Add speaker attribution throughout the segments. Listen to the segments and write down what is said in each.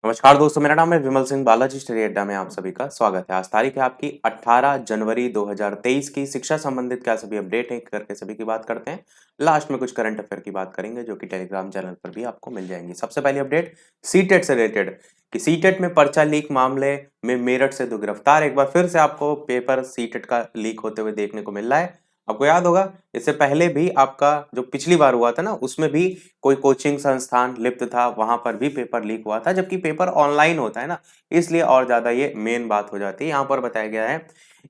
Speaker 1: नमस्कार दोस्तों, मेरा नाम है विमल सिंह। बालाजी स्टडी अड्डा में आप सभी का स्वागत है। आज तारीख है आपकी 18 जनवरी 2023 की। शिक्षा संबंधित क्या सभी अपडेट हैं करके सभी की बात करते हैं। लास्ट में कुछ करंट अफेयर की बात करेंगे जो कि टेलीग्राम चैनल पर भी आपको मिल जाएंगी। सबसे पहली अपडेट सीटेट से रिलेटेड कि सीटेट में पर्चा लीक मामले में मेरठ से 2 गिरफ्तार। एक बार फिर से आपको पेपर सीटेट का लीक होते हुए देखने को मिल रहा है। आपको याद होगा इससे पहले भी आपका जो पिछली बार हुआ था ना, उसमें भी कोई कोचिंग संस्थान लिप्त था, वहां पर भी पेपर लीक हुआ था, जबकि पेपर ऑनलाइन होता है ना, इसलिए और ज्यादा ये मेन बात हो जाती है। यहाँ पर बताया गया है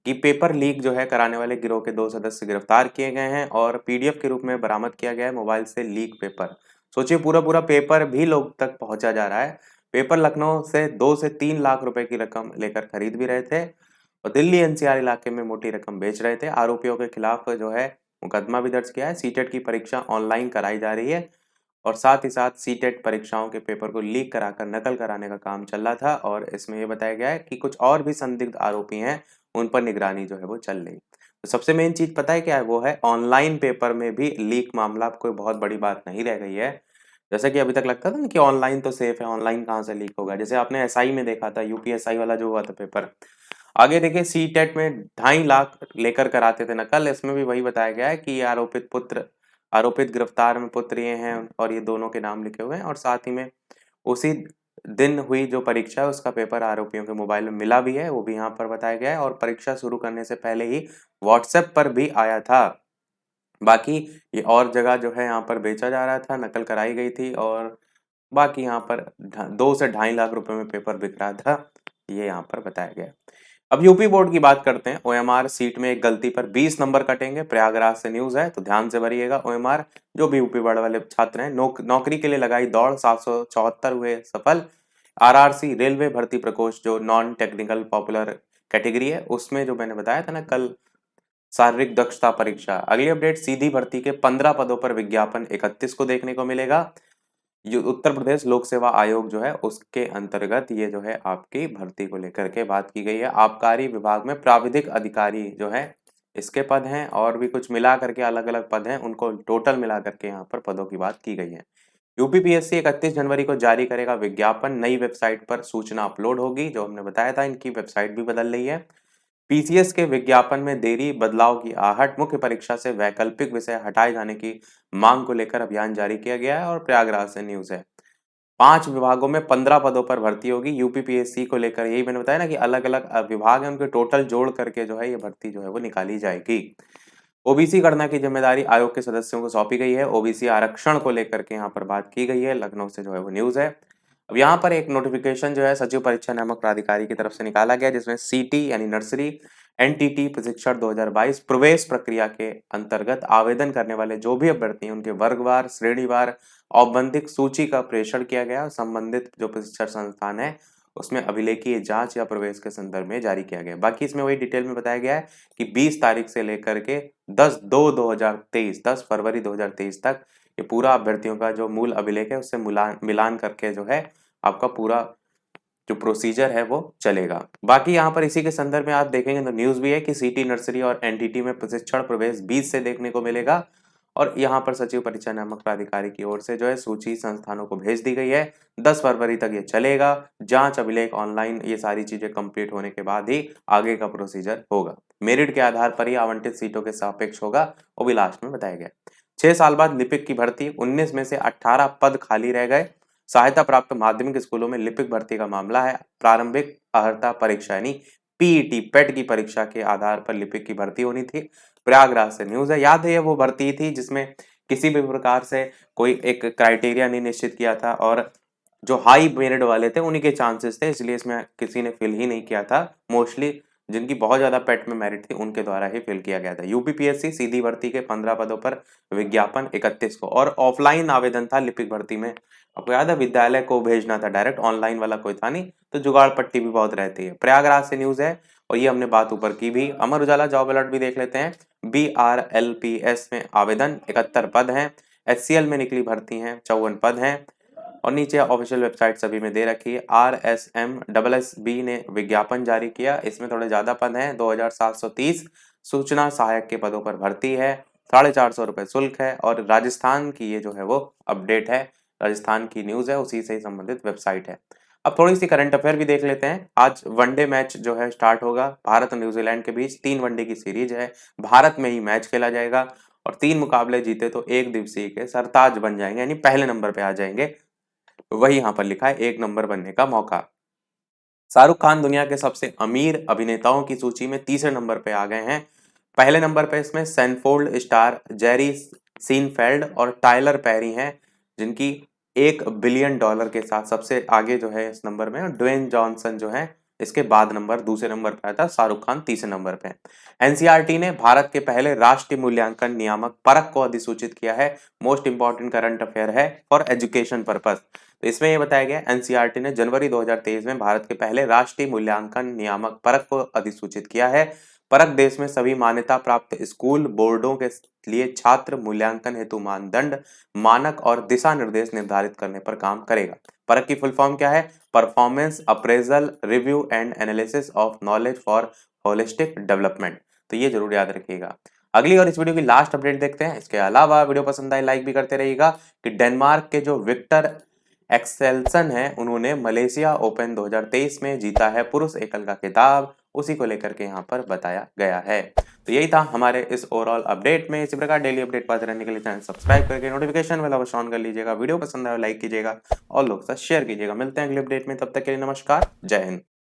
Speaker 1: कि पेपर लीक जो है कराने वाले गिरोह के 2 सदस्य गिरफ्तार किए गए हैं और पीडीएफ के रूप में बरामद किया गया है मोबाइल से लीक पेपर। सोचिए, पूरा पूरा पेपर भी लोग तक पहुंचा जा रहा है। पेपर लखनऊ से 2 से 3 लाख रुपए की रकम लेकर खरीद भी रहे थे और दिल्ली एनसीआर इलाके में मोटी रकम बेच रहे थे। आरोपियों के खिलाफ जो है मुकदमा भी दर्ज किया है। सीटेट की परीक्षा ऑनलाइन कराई जा रही है और साथ ही साथ सीटेट परीक्षाओं के पेपर को लीक कराकर नकल कराने का काम चल रहा था और इसमें यह बताया गया है कि कुछ और भी संदिग्ध आरोपी हैं, उन पर निगरानी जो है वो चल रही। तो सबसे मेन चीज पता है क्या है? वो है ऑनलाइन पेपर में भी लीक मामला कोई बहुत बड़ी बात नहीं रह गई है। जैसे कि अभी तक लगता था ना कि ऑनलाइन तो सेफ है, ऑनलाइन कहाँ से लीक होगा। जैसे आपने एसआई में देखा था, यूपीएसआई वाला जो हुआ था पेपर। आगे देखिए सीटेट में 2.5 लाख लेकर कराते थे नकल। इसमें भी वही बताया गया है कि ये आरोपित गिरफ्तार में पुत्र ये हैं और ये दोनों के नाम लिखे हुए हैं और साथ ही में उसी दिन हुई जो परीक्षा है उसका पेपर आरोपियों के मोबाइल में मिला भी है, वो भी यहाँ पर बताया गया है और परीक्षा शुरू करने से पहले ही व्हाट्सएप पर भी आया था। बाकी ये और जगह जो है यहाँ पर बेचा जा रहा था, नकल कराई गई थी और बाकी यहाँ पर 2 से 2.5 लाख रुपए में पेपर बिक रहा था, ये यहाँ पर बताया गया। अब यूपी बोर्ड की बात करते हैं। ओएमआर सीट में एक गलती पर 20 नंबर कटेंगे। प्रयागराज से न्यूज है तो ध्यान से भरिएगा। ओएमआर जो भी यूपी बोर्ड वाले छात्र हैं, नौकरी के लिए लगाई दौड़, 774 हुए सफल। आरआरसी रेलवे भर्ती प्रकोष्ठ जो नॉन टेक्निकल पॉपुलर कैटेगरी है, उसमें जो मैंने बताया था ना कल, शारीरिक दक्षता परीक्षा। अगली अपडेट सीधी भर्ती के 15 पदों पर विज्ञापन 31 को देखने को मिलेगा। उत्तर प्रदेश लोक सेवा आयोग जो है उसके अंतर्गत ये जो है आपकी भर्ती को लेकर के बात की गई है। आबकारी विभाग में प्राविधिक अधिकारी जो है इसके पद हैं और भी कुछ मिला करके अलग अलग पद हैं, उनको टोटल मिला करके यहाँ पर पदों की बात की गई है। यूपीपीएससी 31 जनवरी को जारी करेगा विज्ञापन। नई वेबसाइट पर सूचना अपलोड होगी, जो हमने बताया था इनकी वेबसाइट भी बदल रही है। पीसीएस के विज्ञापन में देरी, बदलाव की आहट। मुख्य परीक्षा से वैकल्पिक विषय हटाए जाने की मांग को लेकर अभियान जारी किया गया है और प्रयागराज से न्यूज है। 5 विभागों में 15 पदों पर भर्ती होगी। यूपीपीएससी को लेकर यही मैंने बताया ना कि अलग अलग विभाग है, उनके टोटल जोड़ करके जो है ये भर्ती जो है वो निकाली जाएगी। ओबीसी गणना की जिम्मेदारी आयोग के सदस्यों को सौंपी गई है। ओबीसी आरक्षण को लेकर के यहाँ पर बात की गई है। लखनऊ से जो है वो न्यूज है। अब यहाँ पर एक नोटिफिकेशन जो है सचिव परीक्षा नियामक प्राधिकारी की तरफ से निकाला गया, जिसमें सीटी यानी नर्सरी एनटीटी प्रशिक्षण 2022 प्रवेश प्रक्रिया के अंतर्गत आवेदन करने वाले जो भी अभ्यर्थी हैं उनके वर्गवार, श्रेणीवार औपबंधिक सूची का प्रेषण किया गया और संबंधित जो प्रशिक्षण संस्थान है उसमें अभिलेखीय जांच या प्रवेश के संदर्भ में जारी किया गया। बाकी इसमें वही डिटेल में बताया गया है कि 20 तारीख से लेकर के 10 फरवरी 2023 तक ये पूरा अभ्यर्थियों का जो मूल अभिलेख है उससे मिलान करके जो है आपका पूरा जो प्रोसीजर है वो चलेगा। बाकी यहाँ पर इसी के संदर्भ में आप देखेंगे तो न्यूज भी है कि सीटी नर्सरी और एनटीटी में प्रशिक्षण प्रवेश 20 से देखने को मिलेगा और यहाँ पर सचिव परीक्षा नियामक प्राधिकारी की ओर से जो है सूची संस्थानों को भेज दी गई है। 10 फरवरी तक ये चलेगा। जांच, अभिलेख, ऑनलाइन, ये सारी चीजें कंप्लीट होने के बाद ही आगे का प्रोसीजर होगा। मेरिट के आधार पर ही आवंटित सीटों के सापेक्ष होगा, वो भी लास्ट में बताया गया। 6 साल बाद लिपिक की भर्ती, 19 में से 18 पद खाली रह गए। सहायता प्राप्त माध्यमिक स्कूलों में लिपिक भर्ती का मामला है। प्रारंभिक अर्हता परीक्षा यानी पीईटी पेट की परीक्षा के आधार पर लिपिक की भर्ती होनी थी। प्रयागराज से न्यूज है। याद है ये वो भर्ती थी जिसमें किसी भी प्रकार से कोई एक क्राइटेरिया नहीं निश्चित किया था और जो हाई मेरिट वाले थे उन्हीं के चांसेस थे, इसलिए इसमें किसी ने फिल ही नहीं किया था। मोस्टली जिनकी बहुत ज्यादा पेट में मेरिट थी उनके द्वारा ही फिल किया गया था। यूपीपीएससी सीधी भर्ती के 15 पदों पर विज्ञापन 31 को और ऑफलाइन आवेदन था लिपिक भर्ती में। आपको याद है विद्यालय को भेजना था डायरेक्ट, ऑनलाइन वाला कोई था नहीं, तो जुगाड़ पट्टी भी बहुत रहती है। प्रयागराज से न्यूज है और ये हमने बात ऊपर की भी। अमर उजाला जॉब अलर्ट भी देख लेते हैं। बीआरएलपीएस में आवेदन 71 पद हैं। एचसीएल में निकली भर्ती हैं 54 पद हैं और नीचे ऑफिशियल वेबसाइट सभी में दे रखी है। आरएसएमएसएसबी ने विज्ञापन जारी किया, इसमें थोड़े ज्यादा पद हैं 2730। सूचना सहायक के पदों पर भर्ती है, 450 रुपए शुल्क है और राजस्थान की ये जो है वो अपडेट है, राजस्थान की न्यूज है, उसी से संबंधित वेबसाइट है। अब थोड़ी सी करंट अफेयर भी देख लेते हैं। आज वनडे मैच जो है स्टार्ट होगा भारत और न्यूजीलैंड के बीच। 3 वनडे की सीरीज है, भारत में ही मैच खेला जाएगा और 3 मुकाबले जीते तो एक दिवसीय के सरताज बन जाएंगे, यानी पहले नंबर पे आ जाएंगे। वही यहाँ पर लिखा है, 1 नंबर बनने का मौका। शाहरुख खान दुनिया के सबसे अमीर अभिनेताओं की सूची में तीसरे नंबर पे आ गए हैं। पहले नंबर पे इसमें सैनफोर्ड स्टार जेरी सीनफेल्ड और टाइलर पेरी हैं, जिनकी $1 बिलियन के साथ सबसे आगे जो है इस नंबर में। और ड्वेन जॉनसन जो है इसके बाद दूसरे नंबर पे आया था। शाहरुख खान तीसरे नंबर पे। एनसीईआरटी ने भारत के पहले राष्ट्रीय मूल्यांकन नियामक परख को अधिसूचित किया है। मोस्ट इंपॉर्टेंट करंट अफेयर है फॉर एजुकेशन पर्पस। तो इसमें यह बताया गया, एनसीईआरटी ने जनवरी 2023 में भारत के पहले राष्ट्रीय मूल्यांकन नियामक परख को अधिसूचित किया है। परख देश में सभी मान्यता प्राप्त स्कूल बोर्डों के लिए छात्र मूल्यांकन हेतु मानदंड, मानक और दिशा निर्देश निर्धारित करने पर काम करेगा। परख की फुल फॉर्म क्या है? Performance appraisal review and analysis of knowledge for holistic development. तो ये जरूर याद रखिएगा। अगली और इस वीडियो की लास्ट अपडेट देखते हैं। इसके अलावा वीडियो पसंद आए लाइक भी करते रहिएगा कि डेनमार्क के जो विक्टर एक्सेल्सन है, उन्होंने मलेशिया ओपन 2023 में जीता है पुरुष एकल का खिताब। उसी को लेकर के यहाँ पर बताया गया है। तो यही था हमारे इस ओवरऑल अपडेट में। इसी प्रकार डेली अपडेट पाते रहने के लिए चैनल सब्सक्राइब करके नोटिफिकेशन बेल अवश्य ऑन कर लीजिएगा। वीडियो पसंद आए लाइक कीजिएगा और लोग साथ शेयर कीजिएगा। मिलते हैं अगले अपडेट में, तब तक के लिए नमस्कार, जय हिंद।